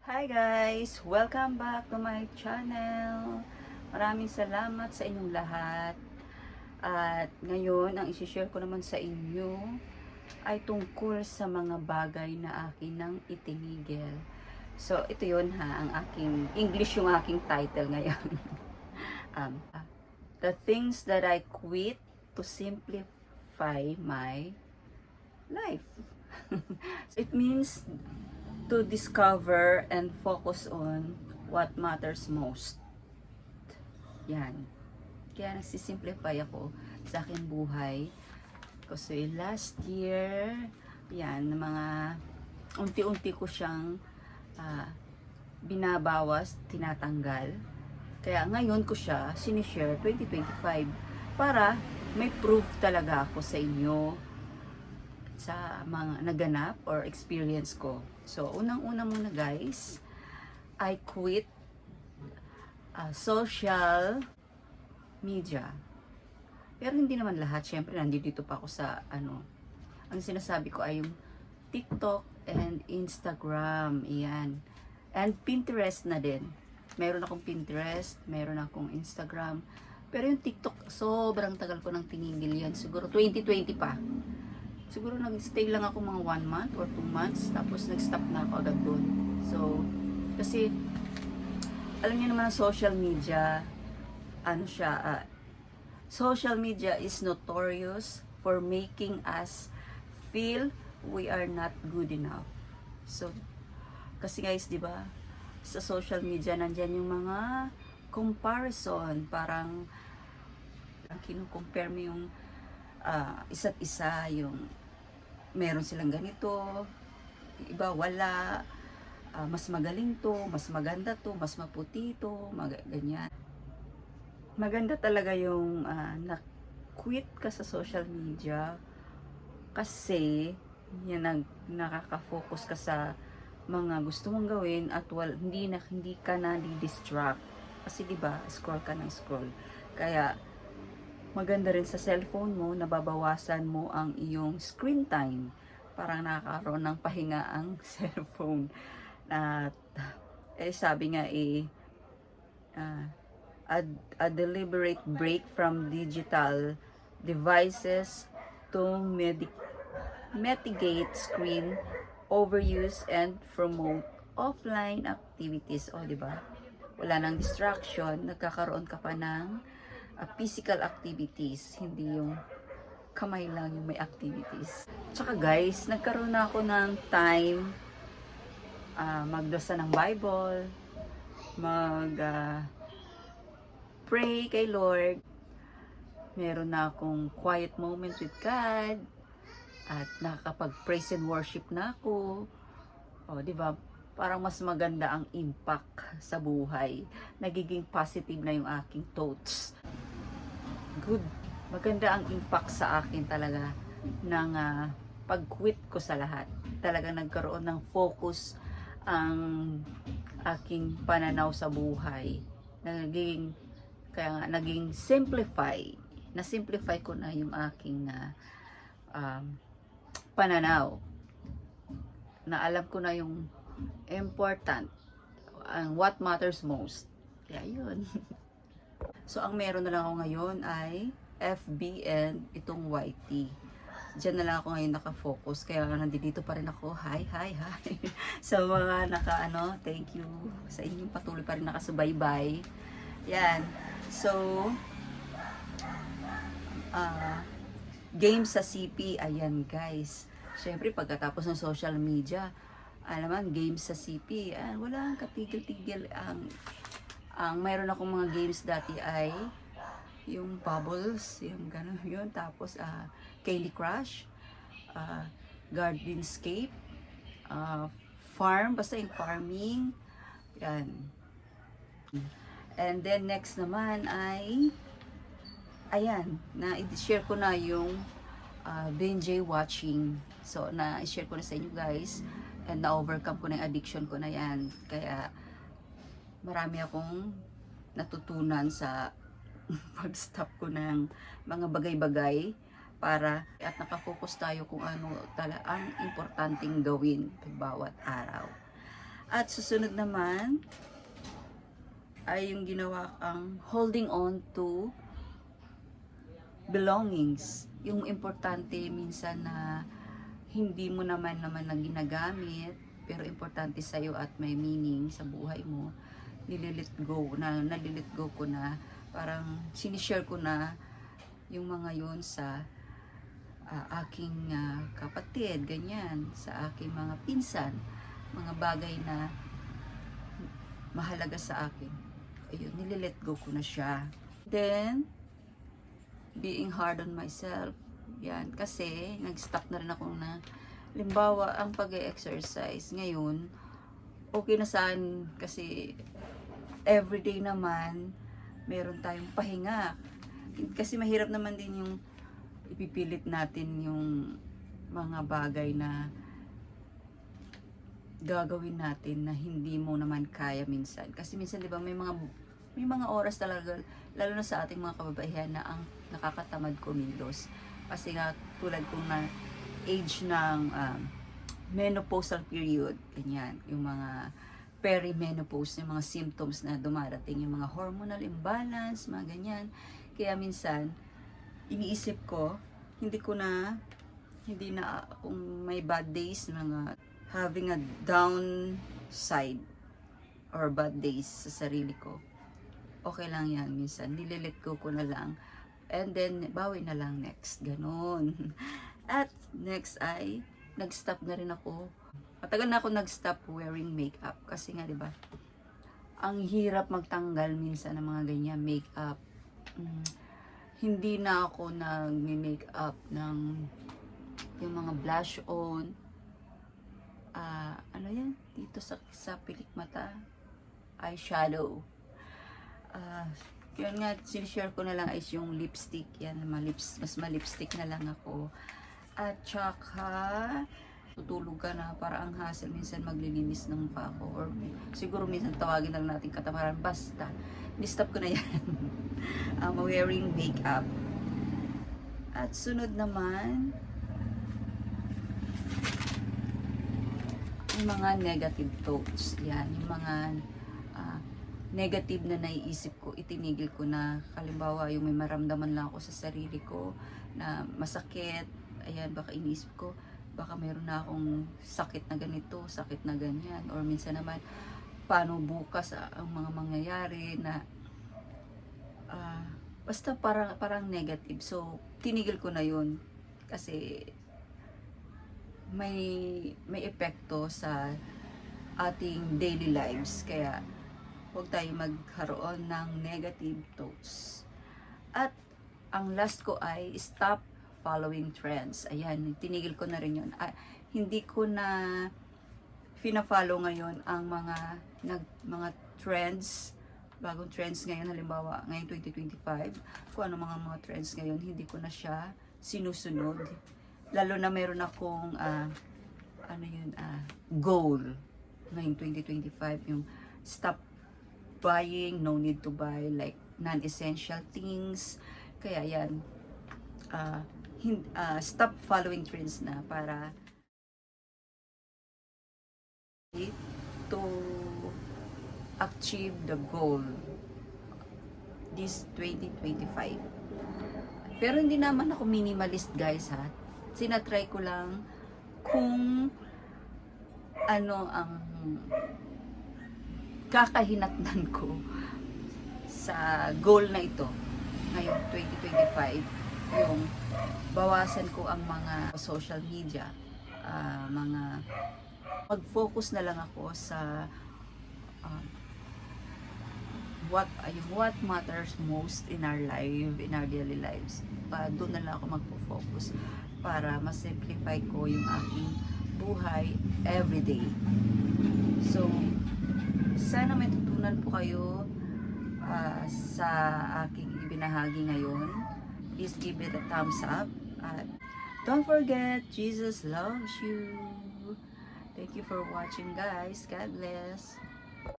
Hi guys! Welcome back to my channel. Maraming salamat sa inyong lahat. At ngayon, ang isi-share ko naman sa inyo ay tungkol sa mga bagay na akin nang itinigil. So, ito yun ha, ang aking, English yung aking title ngayon. um, the things that I quit to simplify my life. So, it means to discover and focus on what matters most. Yan. Kaya nagsisimplify ako sa aking buhay. Kasi last year, yan, mga unti-unti ko siyang binabawas, tinatanggal. Kaya ngayon ko siya sinishare 2025 para may proof talaga ako sa inyo sa mga naganap or experience ko. So, unang-una muna guys, I quit social media. Pero hindi naman lahat. Syempre, nandito pa ako sa ang sinasabi ko ay yung TikTok and Instagram. Iyan. And Pinterest na din. Meron akong Pinterest, meron akong Instagram. Pero yung TikTok, sobrang tagal ko nang tinigil yan. Siguro 2020 pa. Siguro nag-stay lang ako mga 1 month or 2 months, tapos nag-stop na ako agad doon. So, kasi alam niyo naman ang social media, social media is notorious for making us feel we are not good enough. So, kasi guys, 'di ba? Sa social media nandiyan yung mga comparison, parang kino-compare mo yung isa't isa, yung meron silang ganito, iba wala, mas magaling to, mas maganda to, mas maputi to, ganyan. Maganda talaga yung na-quit ka sa social media kasi yan, nakaka-focus ka sa mga gusto mong gawin at hindi ka na di-distract. Kasi 'di ba, scroll ka ng scroll. Kaya maganda rin sa cellphone mo, nababawasan mo ang iyong screen time. Parang nakakaroon ng pahinga ang cellphone. At sabi nga uh, a, a deliberate break from digital devices to mitigate screen overuse and promote offline activities. O, di ba? Wala nang distraction, nagkakaroon ka pa ng physical activities, hindi yung kamay lang yung may activities. Tsaka guys, nagkaroon na ako ng time magdasa ng Bible, pray kay Lord. Meron na akong quiet moment with God at nakakapag-praise and worship na ako. O, di ba? Parang mas maganda ang impact sa buhay. Nagiging positive na yung aking thoughts. Good. Maganda ang impact sa akin talaga ng pag-quit ko sa lahat. Talagang nagkaroon ng focus ang aking pananaw sa buhay. Naging simplify. Na-simplify ko na yung aking pananaw. Na alam ko na yung important, ang what matters most. Kaya yun. So, ang meron na lang ako ngayon ay FB and itong YT. Diyan na lang ako ngayon nakafocus. Kaya nandito pa rin ako. Hi. Sa mga thank you sa inyong patuloy pa rin nakasubaybay. Yan. So, game sa CP. Ayan guys. Syempre, pagkatapos ng social media, alaman, games sa CP. Wala kang katigil-tigil. Ang mayroon akong mga games dati ay yung Bubbles, yung gano'n yun. Tapos, Candy Crush, Gardenscape, Farm, basta yung farming. Yan. And then, next naman ay, ayan, na-share ko na yung binge watching. So, na-share ko na sa inyo guys. And na-overcome ko na yung addiction ko na yan. Kaya, marami akong natutunan sa pag-stop ko ng mga bagay-bagay para at nakafocus tayo kung ano ang importanteng gawin bawat araw. At susunod naman ay yung ginawa kang holding on to belongings. Yung importante minsan na hindi mo naman na ginagamit, pero importante sa'yo at may meaning sa buhay mo, nalilit go ko na, parang sinishare ko na yung mga yun sa aking kapatid, ganyan, sa aking mga pinsan, mga bagay na mahalaga sa akin. Ayun, nililet go ko na siya. Then, being hard on myself. Yan, kasi nag-stop na rin ako na, limbawa, ang pag-exercise ngayon, okay na saan kasi everyday naman, meron tayong pahinga. Kasi mahirap naman din yung ipipilit natin yung mga bagay na gagawin natin na hindi mo naman kaya minsan. Kasi minsan 'di ba may mga oras talaga, lalo na sa ating mga kababaihan, na ang nakakatamad kumilos. Kasi nga tulad kong na age ng menopausal period, ganyan, yung mga perimenopause, yung mga symptoms na dumarating, yung mga hormonal imbalance, mga ganyan. Kaya minsan iniisip ko, hindi na kung may bad days, mga having a downside or bad days sa sarili ko, okay lang yan. Minsan nililet go ko na lang, and then bawi na lang next, ganon. At next ay nag-stop na rin ako, matagal na ako nag-stop wearing makeup, kasi nga 'di ba, ang hirap magtanggal minsan ng mga ganyan makeup. Hindi na ako nag-makeup ng yung mga blush on, ano yan, dito sa pilik mata, eyeshadow. Yun nga, sinishare ko na lang is yung lipstick. Yan, mas malipstick na lang ako. At saka, tutulog ka na, para ang hassle minsan maglilinis ng mukha ko. Or siguro minsan tawagin na lang natin katamaran. Basta, ni-stop ko na yan. Wearing makeup. At sunod naman, yung mga negative thoughts. Yan, yung mga negative na naiisip ko, itinigil ko na. Halimbawa, yung may maramdaman lang ako sa sarili ko na masakit, ayan, baka iniisip ko, baka meron na akong sakit na ganito, sakit na ganyan, or minsan naman, paano bukas ang mga mangyayari na basta parang negative. So, tinigil ko na yun kasi may epekto sa ating daily lives, kaya huwag tayo magkaroon ng negative thoughts. At ang last ko ay stop following trends. Ayan, tinigil ko na rin yun. Hindi ko na fina-follow ngayon ang mga trends, bagong trends ngayon. Halimbawa, ngayon 2025, kung ano mga trends ngayon, hindi ko na siya sinusunod. Lalo na meron akong goal ngayong 2025, yung stop buying, no need to buy like non-essential things. Kaya yan, stop following trends na, para to achieve the goal this 2025. Pero hindi naman ako minimalist, guys, ha. Sinatry ko lang kung ano ang kakahinatnan ko sa goal na ito ngayong 2025. Yung bawasan ko ang mga social media, mag-focus na lang ako sa what matters most in our life, in our daily lives. Doon na lang ako magpo-focus para ma-simplify ko yung aking buhay everyday. So, sana may tutunan po kayo sa aking ibinahagi ngayon. Please give it a thumbs up. At don't forget, Jesus loves you. Thank you for watching, guys. God bless.